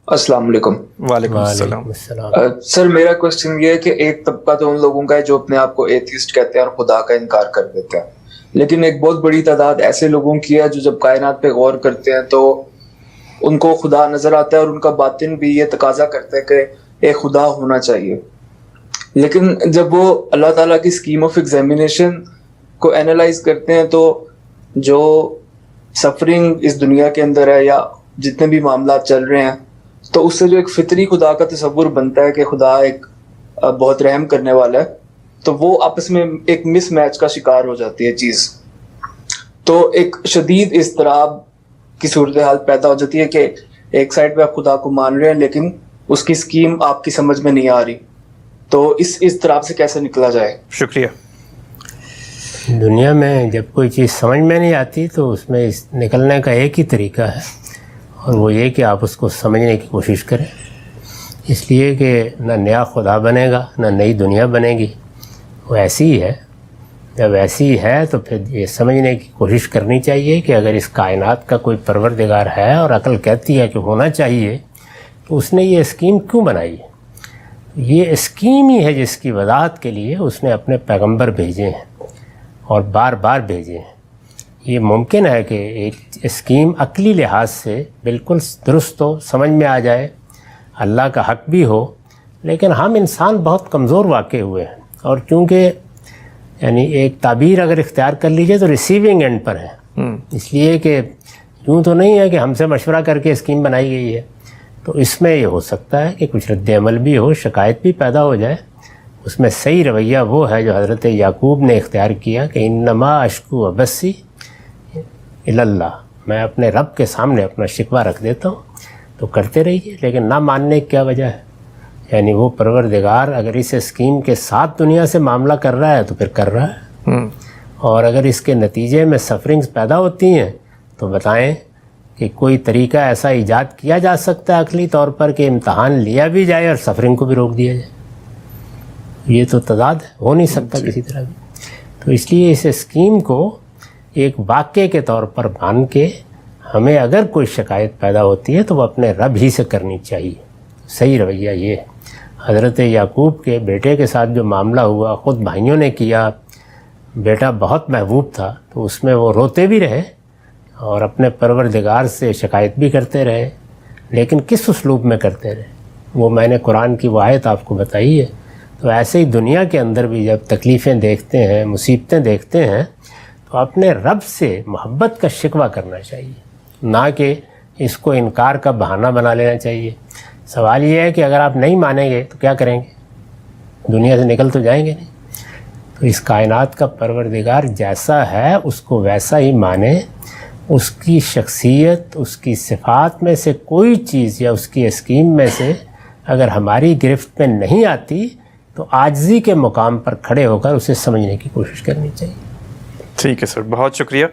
السلام علیکم۔ وعلیکم السلام۔ سر میرا کوشچن یہ ہے کہ ایک طبقہ تو ان لوگوں کا ہے جو اپنے آپ کو ایتھیسٹ کہتے ہیں اور خدا کا انکار کر دیتے ہیں، لیکن ایک بہت بڑی تعداد ایسے لوگوں کی ہے جو جب کائنات پہ غور کرتے ہیں تو ان کو خدا نظر آتا ہے اور ان کا باطن بھی یہ تقاضا کرتا ہے کہ ایک خدا ہونا چاہیے، لیکن جب وہ اللہ تعالیٰ کی اسکیم آف ایگزامینیشن کو اینالائز کرتے ہیں تو جو سفرنگ اس دنیا کے اندر ہے یا جتنے بھی معاملات چل رہے ہیں، تو اس سے جو ایک فطری خدا کا تصور بنتا ہے کہ خدا ایک بہت رحم کرنے والا ہے، تو وہ آپس میں ایک مس میچ کا شکار ہو جاتی ہے چیز، تو ایک شدید اضطراب کی صورتحال پیدا ہو جاتی ہے کہ ایک سائڈ پہ آپ خدا کو مان رہے ہیں لیکن اس کی اسکیم آپ کی سمجھ میں نہیں آ رہی، تو اس اضطراب سے کیسے نکلا جائے؟ شکریہ۔ دنیا میں جب کوئی چیز سمجھ میں نہیں آتی تو اس میں نکلنے کا ایک ہی طریقہ ہے، اور وہ یہ کہ آپ اس کو سمجھنے کی کوشش کریں، اس لیے کہ نہ نیا خدا بنے گا نہ نئی دنیا بنے گی، وہ ایسی ہی ہے۔ جب ایسی ہے تو پھر یہ سمجھنے کی کوشش کرنی چاہیے کہ اگر اس کائنات کا کوئی پروردگار ہے اور عقل کہتی ہے کہ ہونا چاہیے، تو اس نے یہ اسکیم کیوں بنائی ہے؟ یہ اسکیم ہی ہے جس کی وضاحت کے لیے اس نے اپنے پیغمبر بھیجے ہیں اور بار بار بھیجے ہیں۔ یہ ممکن ہے کہ ایک اسکیم عقلی لحاظ سے بالکل درست ہو، سمجھ میں آ جائے، اللہ کا حق بھی ہو، لیکن ہم انسان بہت کمزور واقع ہوئے ہیں، اور چونکہ یعنی ایک تعبیر اگر اختیار کر لیجئے تو ریسیونگ اینڈ پر ہے، اس لیے کہ یوں تو نہیں ہے کہ ہم سے مشورہ کر کے اسکیم بنائی گئی ہے، تو اس میں یہ ہو سکتا ہے کہ کچھ رد عمل بھی ہو، شکایت بھی پیدا ہو جائے۔ اس میں صحیح رویہ وہ ہے جو حضرت یعقوب نے اختیار کیا کہ انما اشکو بسی الی اللہ، میں اپنے رب کے سامنے اپنا شکوہ رکھ دیتا ہوں، تو کرتے رہیے، لیکن نہ ماننے کی کیا وجہ ہے؟ یعنی وہ پروردگار اگر اس اسکیم کے ساتھ دنیا سے معاملہ کر رہا ہے تو پھر کر رہا ہے، اور اگر اس کے نتیجے میں سفرنگز پیدا ہوتی ہیں تو بتائیں کہ کوئی طریقہ ایسا ایجاد کیا جا سکتا ہے عقلی طور پر کہ امتحان لیا بھی جائے اور سفرنگ کو بھی روک دیا جائے؟ یہ تو تضاد ہو نہیں سکتا کسی طرح بھی۔ تو اس لیے اس اسکیم کو ایک واقعے کے طور پر مان کے ہمیں اگر کوئی شکایت پیدا ہوتی ہے تو وہ اپنے رب ہی سے کرنی چاہیے۔ صحیح رویہ یہ ہے۔ حضرت یعقوب کے بیٹے کے ساتھ جو معاملہ ہوا، خود بھائیوں نے کیا، بیٹا بہت محبوب تھا، تو اس میں وہ روتے بھی رہے اور اپنے پروردگار سے شکایت بھی کرتے رہے، لیکن کس اسلوب میں کرتے رہے؟ وہ میں نے قرآن کی وہ آیت آپ کو بتائی ہے۔ تو ایسے ہی دنیا کے اندر بھی جب تکلیفیں دیکھتے ہیں، مصیبتیں دیکھتے ہیں، تو اپنے رب سے محبت کا شکوہ کرنا چاہیے، نہ کہ اس کو انکار کا بہانہ بنا لینا چاہیے۔ سوال یہ ہے کہ اگر آپ نہیں مانیں گے تو کیا کریں گے؟ دنیا سے نکل تو جائیں گے نہیں۔ تو اس کائنات کا پروردگار جیسا ہے اس کو ویسا ہی مانیں، اس کی شخصیت، اس کی صفات میں سے کوئی چیز یا اس کی اسکیم میں سے اگر ہماری گرفت میں نہیں آتی تو عاجزی کے مقام پر کھڑے ہو کر اسے سمجھنے کی کوشش کرنی چاہیے۔ ٹھیک ہے سر، بہت شکریہ۔